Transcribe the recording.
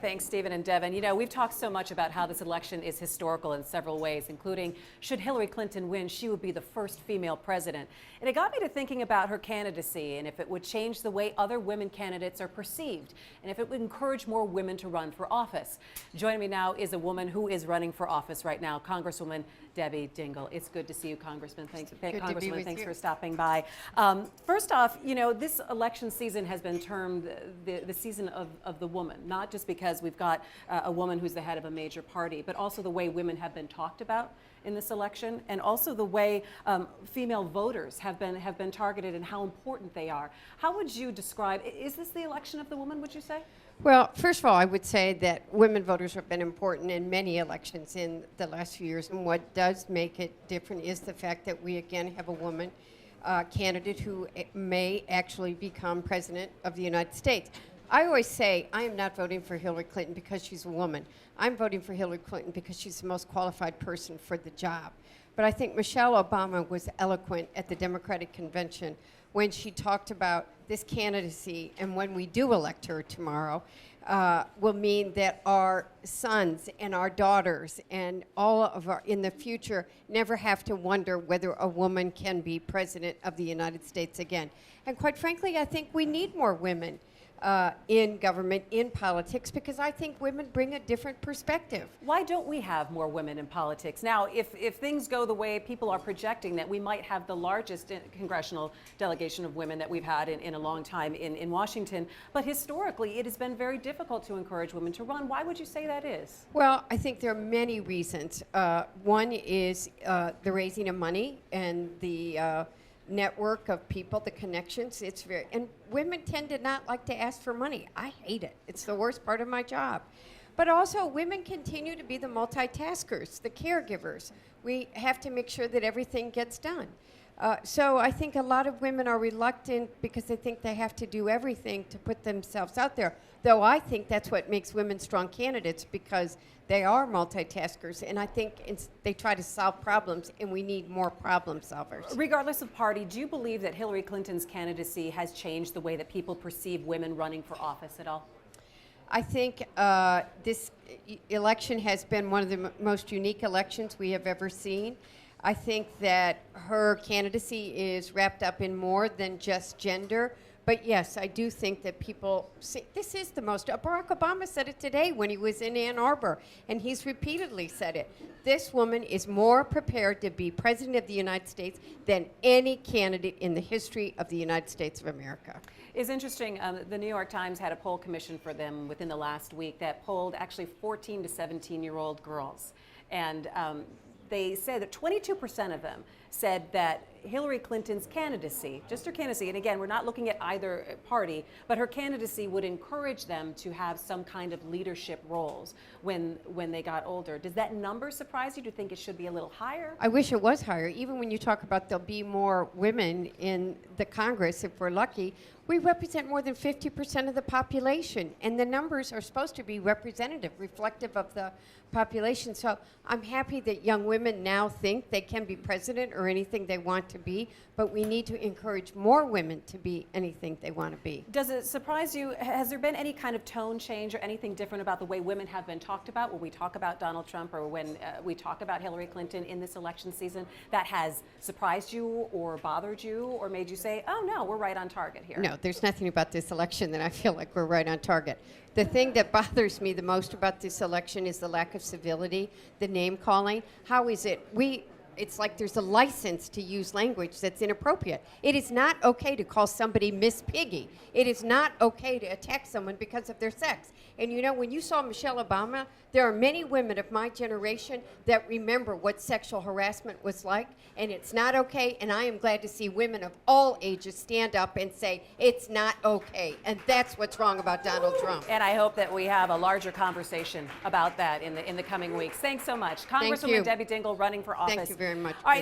Thanks, Stephen and Devin. You know, we've talked so much about how this election is historical in several ways, including should Hillary Clinton win, she would be the first female president. And it got me to thinking about her candidacy and if it would change the way other women candidates are perceived and if it would encourage more women to run for office. Joining me now is a woman who is running for office right now, Congresswoman Debbie Dingell. It's good to see you, Congressman. Congresswoman, thanks for stopping by. First off, you know, this election season has been termed the season of the woman, not just because we've got a woman who's the head of a major party, but also the way women have been talked about in this election, and also the way female voters have been targeted and how important they are. How would you describe, is this the election of the woman, would you say? Well, first of all, I would say that women voters have been important in many elections in the last few years, and what does make it different is the fact that we again have a woman candidate who may actually become president of the United States. I always say I am not voting for Hillary Clinton because she's a woman. I'm voting for Hillary Clinton because she's the most qualified person for the job. But I think Michelle Obama was eloquent at the Democratic Convention when she talked about this candidacy, and when we do elect her tomorrow, will mean that our sons and our daughters and all of our in the future never have to wonder whether a woman can be president of the United States again. And quite frankly, I think we need more women in government, in politics, because I think women bring a different perspective. Why don't we have more women in politics? Now, if things go the way people are projecting, that we might have the largest congressional delegation of women that we've had in a long time in Washington, but historically it has been very difficult to encourage women to run. Why would you say that is? Well, I think there are many reasons. One is the raising of money and the network of people, the connections. It's very, and women tend to not like to ask for money. I hate it. It's the worst part of my job. But also, women continue to be the multitaskers, the caregivers. We have to make sure that everything gets done. So I think a lot of women are reluctant because they think they have to do everything to put themselves out there. Though I think that's what makes women strong candidates, because they are multitaskers, and I think they try to solve problems, and we need more problem solvers. Regardless of party, do you believe that Hillary Clinton's candidacy has changed the way that people perceive women running for office at all? I think this election has been one of the most unique elections we have ever seen. I think that her candidacy is wrapped up in more than just gender. But yes, I do think that people see this is the most. Barack Obama said it today when he was in Ann Arbor, and he's repeatedly said it. This woman is more prepared to be president of the United States than any candidate in the history of the United States of America. It's interesting. The New York Times had a poll commissioned for them within the last week that polled actually 14 to 17-year-old girls, and they said that 22% of them said that Hillary Clinton's candidacy, just her candidacy, and again, we're not looking at either party, but her candidacy would encourage them to have some kind of leadership roles when they got older. Does that number surprise you? Do you think it should be a little higher? I wish it was higher. Even when you talk about there'll be more women in the Congress, if we're lucky, we represent more than 50% of the population, and the numbers are supposed to be representative, reflective of the population. So I'm happy that young women now think they can be president or anything they want to be, but we need to encourage more women to be anything they want to be. Does it surprise you? Has there been any kind of tone change or anything different about the way women have been talked about when we talk about Donald Trump or when we talk about Hillary Clinton in this election season that has surprised you or bothered you or made you say, oh no, we're right on target here? No, there's nothing about this election that I feel like we're right on target. The thing that bothers me the most about this election is the lack of civility, the name calling. How is it? It's like there's a license to use language that's inappropriate. It is not okay to call somebody Miss Piggy. It is not okay to attack someone because of their sex. And you know, when you saw Michelle Obama, there are many women of my generation that remember what sexual harassment was like, and it's not okay, and I am glad to see women of all ages stand up and say, it's not okay, and that's what's wrong about Donald Trump. And I hope that we have a larger conversation about that in the coming weeks. Thanks so much. Congresswoman Debbie Dingell running for office. Thank you very much. All right.